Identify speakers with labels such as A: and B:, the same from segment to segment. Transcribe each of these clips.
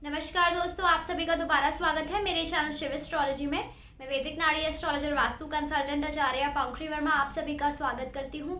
A: नमस्कार दोस्तों, आप सभी का दोबारा स्वागत है मेरे चैनल शिव एस्ट्रोलॉजी में। मैं वैदिक नाड़ी एस्ट्रोलॉजर वास्तु कंसल्टेंट आचार्य पंखुड़ी वर्मा आप सभी का स्वागत करती हूँ।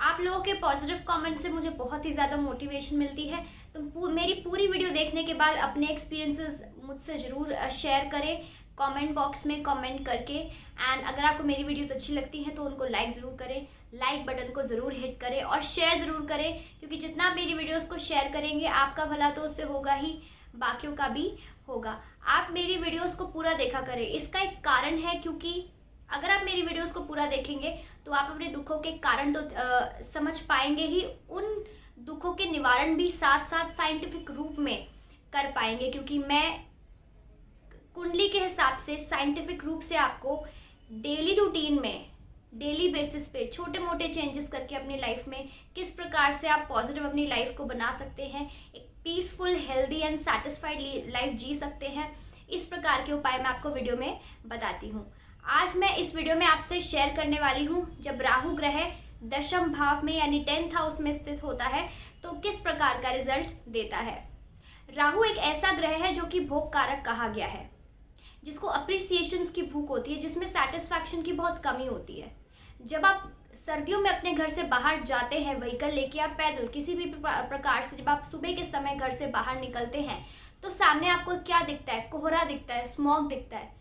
A: आप लोगों के पॉजिटिव कमेंट से मुझे बहुत ही ज़्यादा मोटिवेशन मिलती है। तो मेरी पूरी वीडियो देखने के बाद अपने एक्सपीरियंसेस मुझसे ज़रूर शेयर करें कमेंट बॉक्स में कमेंट करके। एंड अगर आपको मेरी वीडियोस अच्छी लगती हैं तो उनको लाइक ज़रूर करें, लाइक बटन को ज़रूर हिट करें और शेयर ज़रूर करें, क्योंकि जितना आप मेरी वीडियोस को शेयर करेंगे आपका भला तो उससे होगा ही, बाकियों का भी होगा। आप मेरी वीडियोस को पूरा देखा करें। इसका एक कारण है, क्योंकि अगर आप मेरी वीडियोस को पूरा देखेंगे तो आप अपने दुखों के कारण तो समझ पाएंगे ही, उन दुखों के निवारण भी साथ साथ साइंटिफिक रूप में कर पाएंगे, क्योंकि मैं कुंडली के हिसाब से साइंटिफिक रूप से आपको डेली रूटीन में, डेली बेसिस पे छोटे मोटे चेंजेस करके अपनी लाइफ में किस प्रकार से आप पॉजिटिव अपनी लाइफ को बना सकते हैं, एक peaceful healthy and satisfied life जी सकते हैं, इस प्रकार के उपाय मैं आपको वीडियो में बताती हूँ। आज मैं इस वीडियो में आपसे शेयर करने वाली हूँ, जब राहु ग्रह दशम भाव में यानी 10th हाउस में स्थित होता है तो किस प्रकार का रिजल्ट देता है। राहु एक ऐसा ग्रह है जो कि भोग कारक कहा गया है, जिसको अप्रिसिएशंस की भूख होती है, जिसमें सेटिस्फैक्शन की बहुत कमी होती है। जब आप सर्दियों में अपने घर से बाहर जाते हैं व्हीकल लेके, आप पैदल किसी भी प्रकार से जब आप सुबह के समय घर से बाहर निकलते हैं तो सामने आपको क्या दिखता है? कोहरा दिखता है, स्मॉग दिखता है।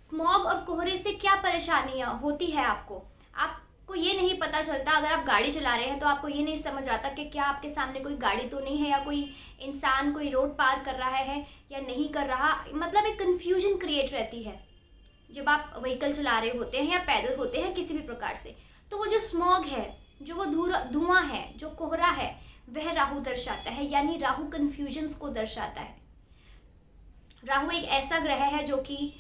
A: स्मॉग और कोहरे से क्या परेशानियां होती है आपको ये नहीं पता चलता। अगर आप गाड़ी चला रहे हैं तो आपको ये नहीं समझ आता कि क्या आपके सामने कोई गाड़ी तो नहीं है, या कोई इंसान कोई रोड पार कर रहा है या नहीं कर रहा। मतलब एक कन्फ्यूजन क्रिएट रहती है जब आप व्हीकल चला रहे होते हैं या पैदल होते हैं किसी भी प्रकार से। तो वो जो स्मॉग है, जो वो धुआं है, जो कोहरा है, वह राहु दर्शाता है, यानी राहु कन्फ्यूजन्स को दर्शाता है। राहु एक ऐसा ग्रह है जो कि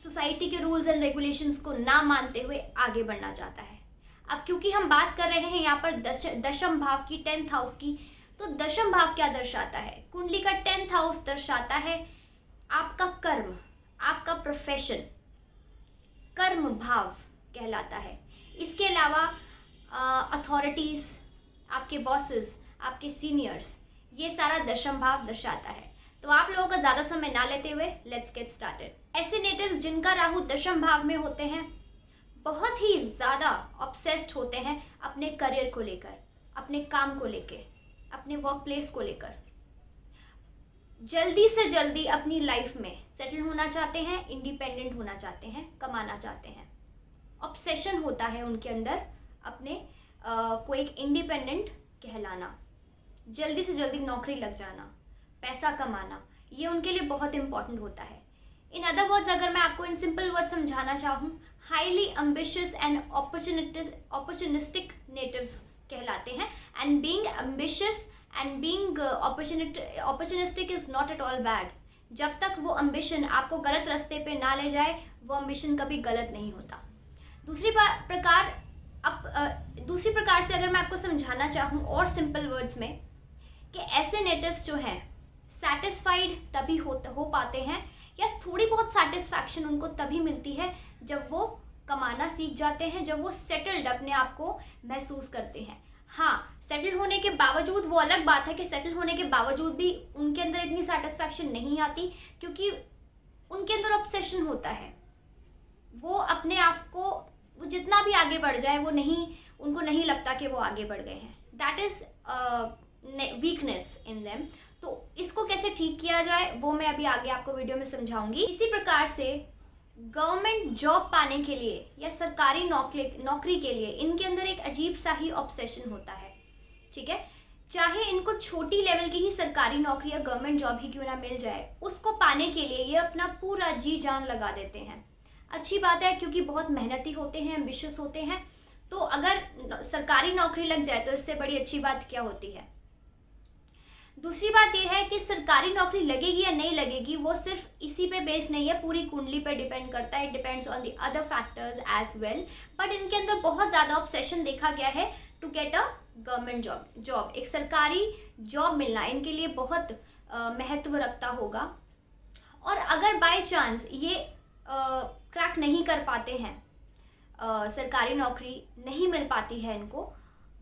A: सोसाइटी के रूल्स एंड रेगुलेशंस को ना मानते हुए आगे बढ़ना चाहता है। अब क्योंकि हम बात कर रहे हैं यहाँ पर दशम भाव की, 10th हाउस की, तो दशम भाव क्या दर्शाता है? कुंडली का 10th हाउस दर्शाता है आपका कर्म, आपका प्रोफेशन, कर्म भाव कहलाता है। इसके अलावा अथॉरिटीज, आपके बॉसेस, आपके सीनियर्स, ये सारा दशम भाव दर्शाता है। तो आप लोगों का ज़्यादा समय ना लेते हुए लेट्स गेट स्टार्टेड। ऐसे नेटिव्स जिनका राहु दशम भाव में होते हैं बहुत ही ज़्यादा ऑब्सेस्ड होते हैं अपने करियर को लेकर, अपने काम को लेकर, अपने वर्क प्लेस को लेकर। जल्दी से जल्दी अपनी लाइफ में सेटल होना चाहते हैं, इंडिपेंडेंट होना चाहते हैं, कमाना चाहते हैं। ऑब्सेशन होता है उनके अंदर अपने को एक इंडिपेंडेंट कहलाना, जल्दी से जल्दी नौकरी लग जाना, पैसा कमाना, ये उनके लिए बहुत इंपॉर्टेंट होता है। इन अदर वर्ड्स अगर मैं आपको इन सिंपल वर्ड समझाना चाहूँ, highly ambitious and opportunistic natives कहलाते हैं। And being ambitious and being opportunistic is not at all bad. जब तक वो एम्बिशन आपको गलत रास्ते पे ना ले जाए, वो एम्बिशन कभी गलत नहीं होता। दूसरी प्रकार से अगर मैं आपको समझाना चाहूँ और सिंपल वर्ड्स में, कि ऐसे नेटिव्स जो हैं सेटिस्फाइड तभी हो पाते हैं, या थोड़ी बहुत सेटिस्फैक्शन उनको तभी मिलती है जब वो कमाना सीख जाते हैं, जब वो सेटल्ड अपने आप को महसूस करते हैं। हाँ, सेटल होने के बावजूद, वो अलग बात है कि सेटल होने के बावजूद भी उनके अंदर इतनी सेटिस्फैक्शन नहीं आती, क्योंकि उनके अंदर ऑब्सेशन होता है। वो अपने आप को, वो जितना भी आगे बढ़ जाए, उनको नहीं लगता कि वो आगे बढ़ गए हैं। That is weakness in them. तो इसको कैसे ठीक किया जाए वो मैं अभी आगे आपको वीडियो में समझाऊंगी। इसी प्रकार से गवर्नमेंट जॉब पाने के लिए या सरकारी नौकरी के लिए इनके अंदर एक अजीब सा ही ऑब्सेशन होता है। ठीक है, चाहे इनको छोटी लेवल की ही सरकारी नौकरी या गवर्नमेंट जॉब ही क्यों ना मिल जाए, उसको पाने के लिए ये अपना पूरा जी जान लगा देते हैं। अच्छी बात है, क्योंकि बहुत मेहनती होते हैं, एम्बिशियस होते हैं। तो अगर सरकारी नौकरी लग जाए तो इससे बड़ी अच्छी बात क्या होती है। दूसरी बात यह है कि सरकारी नौकरी लगेगी या नहीं लगेगी वो सिर्फ इसी पे बेस्ड नहीं है, पूरी कुंडली पे डिपेंड करता है। It depends on the other factors as well. But इनके अंदर बहुत ज़्यादा ऑब्सेशन देखा गया है to get a government job. एक सरकारी जॉब मिलना इनके लिए बहुत महत्व रखता होगा। और अगर बाय चांस ये क्रैक नहीं कर पाते हैं, सरकारी नौकरी नहीं मिल पाती है इनको,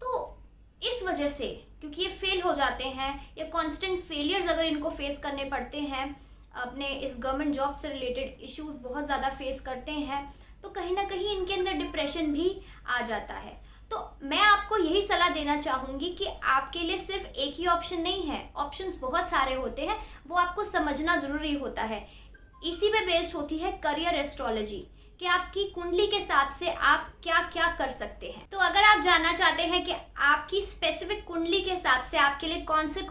A: तो इस वजह से, क्योंकि ये फेल हो जाते हैं या कांस्टेंट फेलियर्स अगर इनको फेस करने पड़ते हैं, अपने इस गवर्नमेंट जॉब से रिलेटेड इश्यूज बहुत ज़्यादा फेस करते हैं, तो कहीं ना कहीं इनके अंदर डिप्रेशन भी आ जाता है। तो मैं आपको यही सलाह देना चाहूँगी कि आपके लिए सिर्फ एक ही ऑप्शन नहीं है, ऑप्शंस बहुत सारे होते हैं, वो आपको समझना ज़रूरी होता है। इसी पे बेस्ड होती है करियर एस्ट्रोलॉजी, कि आपकी कुंडली के हिसाब से आप क्या क्या कर सकते हैं। तो अगर आप जानना चाहते हैं कि आपकी स्पेसिफिक कुंडली के हिसाब से आपके लिए कौन से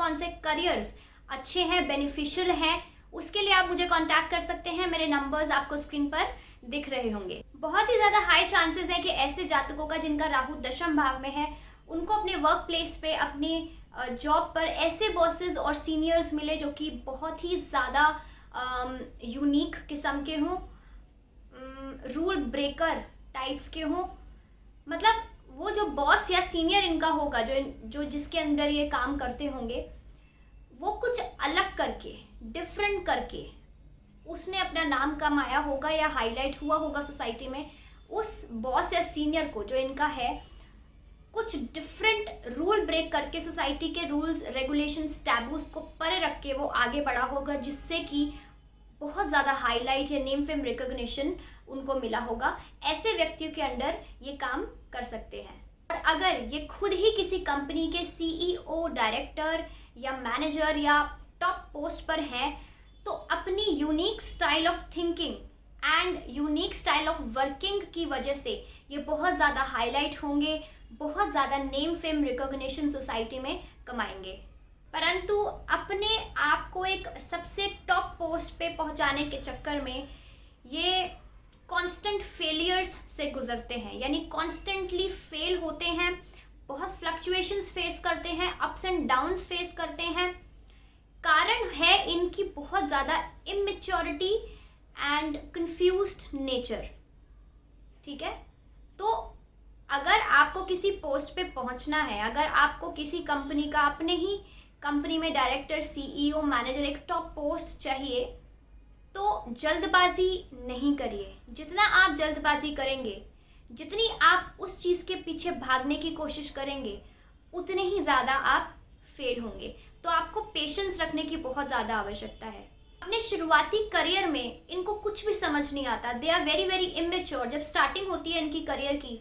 A: करियर्स अच्छे हैं, बेनिफिशियल हैं, उसके लिए आप मुझे कांटेक्ट कर सकते हैं। मेरे नंबर्स आपको स्क्रीन पर दिख रहे होंगे। बहुत ही ज़्यादा हाई चांसेस है कि ऐसे जातकों का जिनका राहु दशम भाव में है, उनको अपने वर्क प्लेस पे, अपनी जॉब पर ऐसे बॉसेस और सीनियर्स मिले जो कि बहुत ही ज़्यादा यूनिक किस्म के हों, रूल ब्रेकर टाइप्स के हों। मतलब वो जो बॉस या सीनियर इनका होगा, जो जिसके अंदर ये काम करते होंगे, वो कुछ अलग करके, डिफरेंट करके उसने अपना नाम कमाया होगा या हाईलाइट हुआ होगा सोसाइटी में। उस बॉस या सीनियर को जो इनका है, कुछ डिफरेंट रूल ब्रेक करके सोसाइटी के रूल्स, रेगुलेशंस, टैबूज को परे रख के वो आगे बढ़ा होगा, जिससे कि बहुत ज़्यादा हाईलाइट या नेम फेम रिकॉग्निशन उनको मिला होगा। ऐसे व्यक्तियों के अंडर ये काम कर सकते हैं। और अगर ये खुद ही किसी कंपनी के सीईओ, डायरेक्टर या मैनेजर या टॉप पोस्ट पर हैं, तो अपनी unique style of thinking and unique style of working की वजह से ये बहुत ज़्यादा हाईलाइट होंगे, बहुत ज़्यादा नेम फेम रिकॉग्निशन सोसाइटी में कमाएंगे। परंतु अपने आप को एक सबसे टॉप पोस्ट पे पहुंचाने के चक्कर में ये कांस्टेंट फेलियर्स से गुजरते हैं, यानी कॉन्स्टेंटली फेल होते हैं, बहुत फ्लक्चुएशंस फेस करते हैं, अप्स एंड डाउन्स फेस करते हैं। कारण है इनकी बहुत ज़्यादा इमेच्योरिटी एंड कंफ्यूज्ड नेचर। ठीक है, तो अगर आपको किसी पोस्ट पे पहुंचना है, अगर आपको किसी कंपनी का, अपने ही कंपनी में डायरेक्टर, सीईओ, मैनेजर, एक टॉप पोस्ट चाहिए, तो जल्दबाजी नहीं करिए। जितना आप जल्दबाजी करेंगे, जितनी आप उस चीज़ के पीछे भागने की कोशिश करेंगे, उतने ही ज़्यादा आप फेल होंगे। तो आपको पेशेंस रखने की बहुत ज़्यादा आवश्यकता है। अपने शुरुआती करियर में इनको कुछ भी समझ नहीं आता, they are very very immature. जब स्टार्टिंग होती है इनकी करियर की,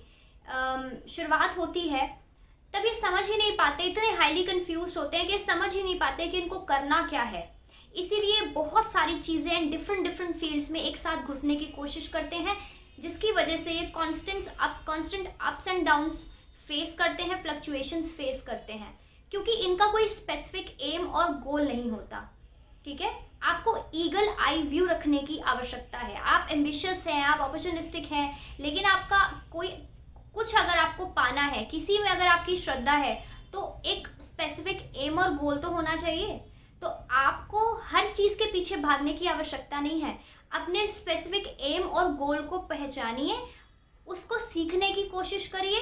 A: शुरुआत होती है, तब ये समझ ही नहीं पाते, इतने हाईली कंफ्यूज होते हैं कि समझ ही नहीं पाते कि इनको करना क्या है। इसीलिए बहुत सारी चीज़ें डिफरेंट फील्ड्स में एक साथ घुसने की कोशिश करते हैं, जिसकी वजह से ये constant ups and downs face करते हैं, फ्लक्चुएशंस फेस करते हैं, क्योंकि इनका कोई स्पेसिफिक एम और गोल नहीं होता। ठीक है, आपको ईगल आई व्यू रखने की आवश्यकता है। आप एम्बिशियस हैं, आप अपॉर्चुनिस्टिक हैं, लेकिन आपका कुछ अगर आपको पाना है, किसी में अगर आपकी श्रद्धा है, तो एक स्पेसिफिक एम और गोल तो होना चाहिए। तो आपको हर चीज़ के पीछे भागने की आवश्यकता नहीं है। अपने स्पेसिफिक एम और गोल को पहचानिए, उसको सीखने की कोशिश करिए,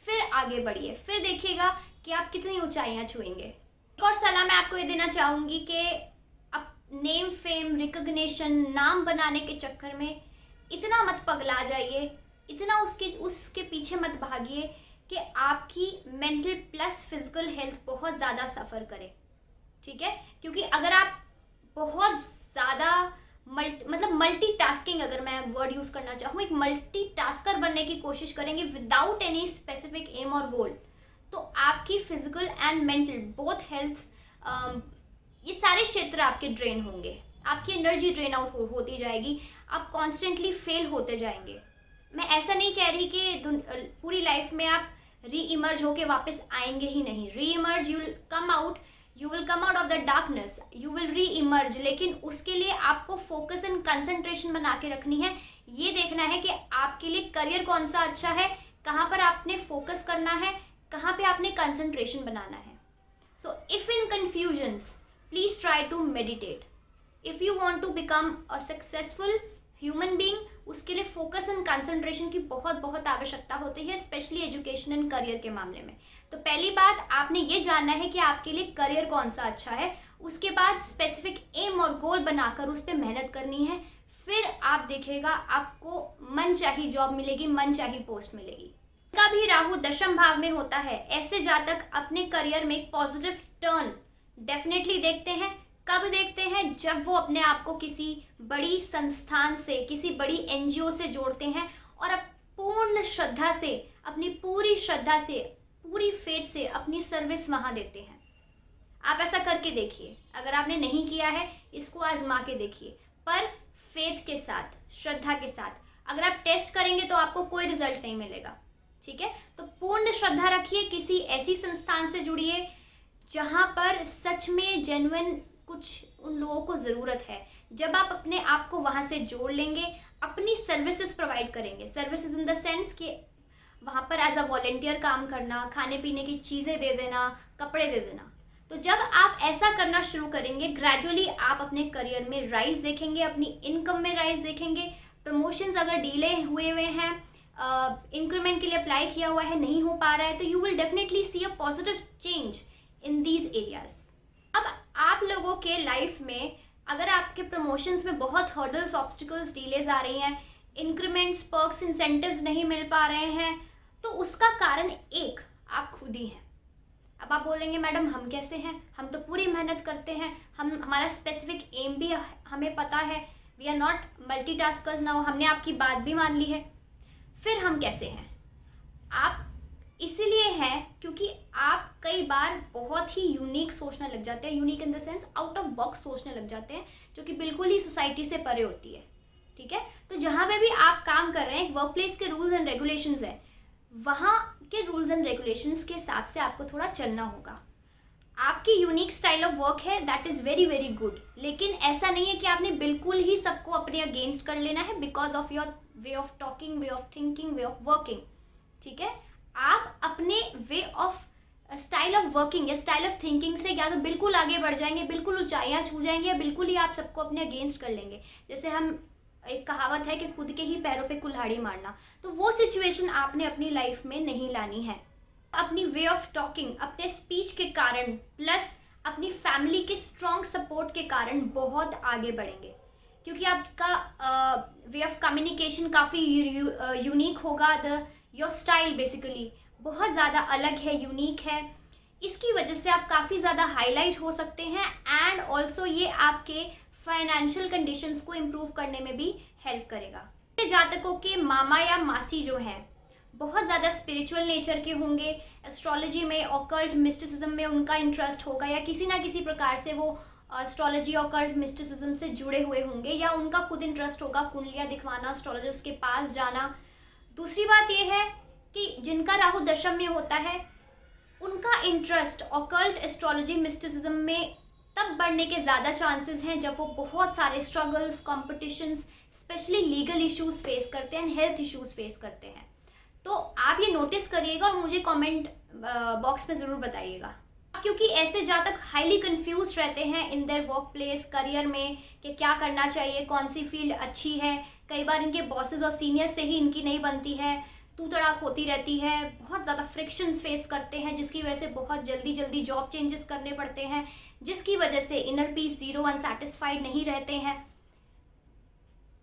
A: फिर आगे बढ़िए, फिर देखिएगा कि आप कितनी ऊंचाइयां छुएंगे। एक और सलाह मैं आपको ये देना चाहूँगी कि अब नेम फेम रिकग्निशन, नाम बनाने के चक्कर में इतना मत पगला जाइए, इतना उसके पीछे मत भागिए कि आपकी मेंटल प्लस फिजिकल हेल्थ बहुत ज़्यादा सफ़र करे। ठीक है, क्योंकि अगर आप बहुत ज़्यादा मल्टीटास्किंग, अगर मैं वर्ड यूज़ करना चाहूँ, एक मल्टीटास्कर बनने की कोशिश करेंगे विदाउट एनी स्पेसिफिक एम और गोल, तो आपकी physical and mental both health, ये सारे क्षेत्र आपके ड्रेन होंगे, आपकी एनर्जी ड्रेन आउट होती जाएगी, आप कॉन्स्टेंटली फेल होते जाएंगे। मैं ऐसा नहीं कह रही कि पूरी लाइफ में आप री इमर्ज होके वापस आएंगे ही नहीं। री emerge, you will come out of the darkness, you will री इमर्ज, लेकिन उसके लिए आपको फोकस एंड कंसंट्रेशन बना के रखनी है। ये देखना है कि आपके लिए करियर कौन सा अच्छा है, कहाँ पर आपने फोकस करना है, कहाँ पे आपने कंसंट्रेशन बनाना है। So if in confusions, please try to meditate. If you want to become a successful human being, उसके लिए फोकस एंड कंसंट्रेशन की बहुत आवश्यकता होती है, स्पेशली एजुकेशन एंड करियर के मामले में। तो पहली बात आपने ये जानना है कि आपके लिए करियर कौन सा अच्छा है, उसके बाद स्पेसिफिक एम और गोल बनाकर उस पर मेहनत करनी है, फिर आप देखिएगा आपको मनचाही जॉब मिलेगी, मनचाही पोस्ट मिलेगी। का भी राहु दशम भाव में होता है, ऐसे जातक अपने करियर में एक पॉजिटिव टर्न डेफिनेटली देखते हैं। कब देखते हैं? जब वो अपने आप को किसी बड़ी संस्थान से, किसी बड़ी एनजीओ से जोड़ते हैं और अब पूर्ण श्रद्धा से, अपनी पूरी श्रद्धा से, पूरी फेथ से अपनी सर्विस वहां देते हैं। आप ऐसा करके देखिए, अगर आपने नहीं किया है इसको आजमा के देखिए, पर फेथ के साथ, श्रद्धा के साथ। अगर आप टेस्ट करेंगे तो आपको कोई रिजल्ट नहीं मिलेगा, ठीक है? तो पूर्ण श्रद्धा रखिए, किसी ऐसी संस्थान से जुड़िए जहां पर सच में जेन्युइन कुछ उन लोगों को ज़रूरत है। जब आप अपने आप को वहाँ से जोड़ लेंगे, अपनी सर्विसेज प्रोवाइड करेंगे, सर्विसेज इन द सेंस कि वहाँ पर एज अ वॉलेंटियर काम करना, खाने पीने की चीज़ें दे देना, कपड़े दे देना। तो जब आप ऐसा करना शुरू करेंगे, ग्रेजुअली आप अपने करियर में राइज देखेंगे, अपनी इनकम में राइज देखेंगे। प्रमोशंस अगर डिले हुए हैं, इंक्रीमेंट के लिए अप्लाई किया हुआ है, नहीं हो पा रहा है, तो you will definitely see a positive change in these areas. अब आप लोगों के लाइफ में अगर आपके प्रमोशंस में बहुत हर्डल्स, ऑब्स्टिकल्स, डिलेज आ रही हैं, इंक्रीमेंट्स, पर्क्स, इंसेंटिव्स नहीं मिल पा रहे हैं, तो उसका कारण एक आप खुद ही हैं। अब आप बोलेंगे मैडम हम कैसे हैं, हम तो पूरी मेहनत करते हैं, हमारा स्पेसिफिक एम भी हमें पता है, we are not multitaskers now, हमने आपकी बात भी मान ली है। फिर हम कैसे हैं? आप इसीलिए हैं क्योंकि आप कई बार बहुत ही यूनिक सोचने लग जाते हैं, unique in the sense out of box सोचने लग जाते हैं, जो कि बिल्कुल ही सोसाइटी से परे होती है, ठीक है? तो जहाँ पे भी आप काम कर रहे हैं, वर्क प्लेस के रूल्स एंड रेगुलेशंस हैं, वहाँ के रूल्स एंड रेगुलेशंस के हिसाब से आपको थोड़ा चलना होगा। आपकी यूनिक स्टाइल ऑफ वर्क है, that is very very good, लेकिन ऐसा नहीं है कि आपने बिल्कुल ही सबको अपने अगेंस्ट कर लेना है because of your way of talking, way of thinking, way of working, ठीक है? आप अपने way of style of working या स्टाइल ऑफ थिंकिंग से या तो बिल्कुल आगे बढ़ जाएंगे, बिल्कुल ऊंचाइयां छू जाएंगे, या बिल्कुल ही आप सबको अपने अगेंस्ट कर लेंगे। जैसे हम एक कहावत है कि खुद के ही पैरों पे कुल्हाड़ी मारना, तो वो सिचुएशन आपने अपनी लाइफ में नहीं लानी है। अपनी वे ऑफ टॉकिंग, अपने स्पीच के कारण प्लस अपनी फैमिली के स्ट्रॉन्ग सपोर्ट के कारण बहुत आगे बढ़ेंगे, क्योंकि आपका वे ऑफ कम्युनिकेशन काफ़ी यूनिक होगा। योर स्टाइल बेसिकली बहुत ज़्यादा अलग है, यूनिक है, इसकी वजह से आप काफ़ी ज़्यादा हाईलाइट हो सकते हैं एंड ऑल्सो ये आपके फाइनेंशियल कंडीशंस को इम्प्रूव करने में भी हेल्प करेगा। जातकों के मामा या मासी जो हैं बहुत ज़्यादा स्पिरिचुअल नेचर के होंगे, एस्ट्रोलॉजी में, ऑकल्ट मिस्टिसिज्म में उनका इंटरेस्ट होगा, या किसी ना किसी प्रकार से वो एस्ट्रोलॉजी, ऑकल्ट मिस्टिसिज्म से जुड़े हुए होंगे, या उनका खुद इंटरेस्ट होगा कुंडलियाँ दिखवाना, एस्ट्रोलॉजिस्ट के पास जाना। दूसरी बात यह है कि जिनका राहु दशम में होता है उनका इंटरेस्ट ऑकल्ट, एस्ट्रोलॉजी, मिस्टिसिज्म में तब बढ़ने के ज़्यादा चांसेस हैं जब वो बहुत सारे struggles, competitions, specially legal issues face करते हैं, हेल्थ इश्यूज फेस करते हैं। तो आप ये नोटिस करिएगा और मुझे कमेंट बॉक्स में ज़रूर बताइएगा, क्योंकि ऐसे जातक हाईली कंफ्यूज रहते हैं in their work place, career में, कि क्या करना चाहिए, कौन सी फील्ड अच्छी है। कई बार इनके बॉसेस और सीनियर्स से ही इनकी नहीं बनती है, तू तड़ाक होती रहती है, बहुत ज़्यादा फ्रिक्शंस फेस करते हैं, जिसकी वजह से बहुत जल्दी जल्दी जॉब चेंजेस करने पड़ते हैं, जिसकी वजह से इनर पीस ज़ीरो, अनसेटिस्फाइड नहीं रहते हैं।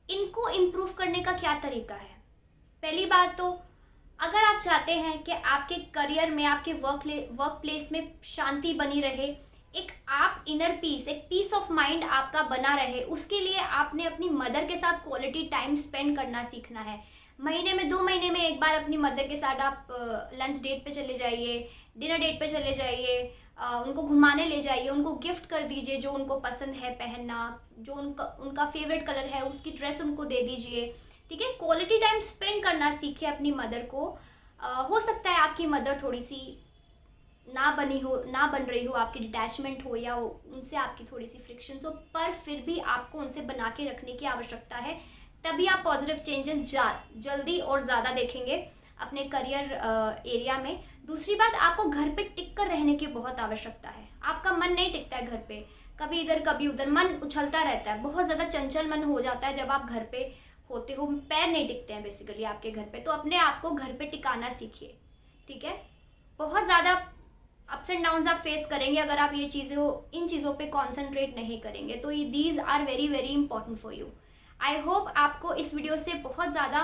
A: इनको इम्प्रूव करने का क्या तरीका है? पहली बात तो अगर आप चाहते हैं कि आपके करियर में, आपके वर्क प्लेस में शांति बनी रहे, एक आप इनर पीस, एक पीस ऑफ माइंड आपका बना रहे, उसके लिए आपने अपनी मदर के साथ क्वालिटी टाइम स्पेंड करना सीखना है। महीने में 2 महीने में एक बार अपनी मदर के साथ आप लंच डेट पे चले जाइए, डिनर डेट पे चले जाइए, उनको घुमाने ले जाइए, उनको गिफ्ट कर दीजिए जो उनको पसंद है पहनना, जो उनका फेवरेट कलर है उसकी ड्रेस उनको दे दीजिए, ठीक है? क्वालिटी टाइम स्पेंड करना सीखिए अपनी मदर को। हो सकता है आपकी मदर थोड़ी सी ना बन रही हो, आपकी डिटैचमेंट हो, या उनसे आपकी थोड़ी सी फ्रिक्शंस हो, पर फिर भी आपको उनसे बना के रखने की आवश्यकता है, तभी आप पॉजिटिव चेंजेस जल्दी और ज़्यादा देखेंगे अपने करियर एरिया में। दूसरी बात, आपको घर पे टिक कर रहने की बहुत आवश्यकता है। आपका मन नहीं टिकता है घर पे, कभी इधर कभी उधर मन उछलता रहता है, बहुत ज़्यादा चंचल मन हो जाता है जब आप घर पे होते हो, पैर नहीं टिकते हैं बेसिकली आपके घर पे। तो अपने आप को घर पे टिकाना सीखिए, ठीक है? बहुत ज़्यादा अप्स एंड डाउन्स आप फेस करेंगे अगर आप इन चीज़ों पे कॉन्सेंट्रेट नहीं करेंगे। तो ये these are very very important for you. I hope आपको इस वीडियो से बहुत ज़्यादा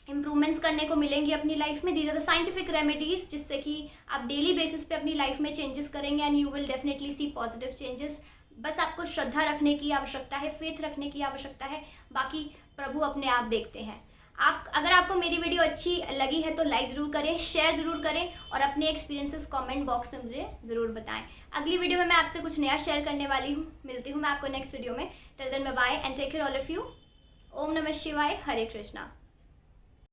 A: इम्प्रूवमेंट्स करने को मिलेंगी अपनी लाइफ में। These are the scientific remedies जिससे कि आप डेली बेसिस पे अपनी लाइफ में चेंजेस करेंगे and you will definitely see positive changes. बस आपको श्रद्धा रखने की आवश्यकता है, फेथ रखने की आवश्यकता है, बाकी प्रभु अपने आप देखते हैं। अगर आपको मेरी वीडियो अच्छी लगी है तो लाइक ज़रूर करें, शेयर ज़रूर करें और अपने एक्सपीरियंसेस कमेंट बॉक्स में मुझे ज़रूर बताएं। अगली वीडियो में मैं आपसे कुछ नया शेयर करने वाली हूँ। मिलती हूँ मैं आपको नेक्स्ट वीडियो में। Till then bye bye and take care all of you. Om नमः शिवाय, हरे कृष्णा।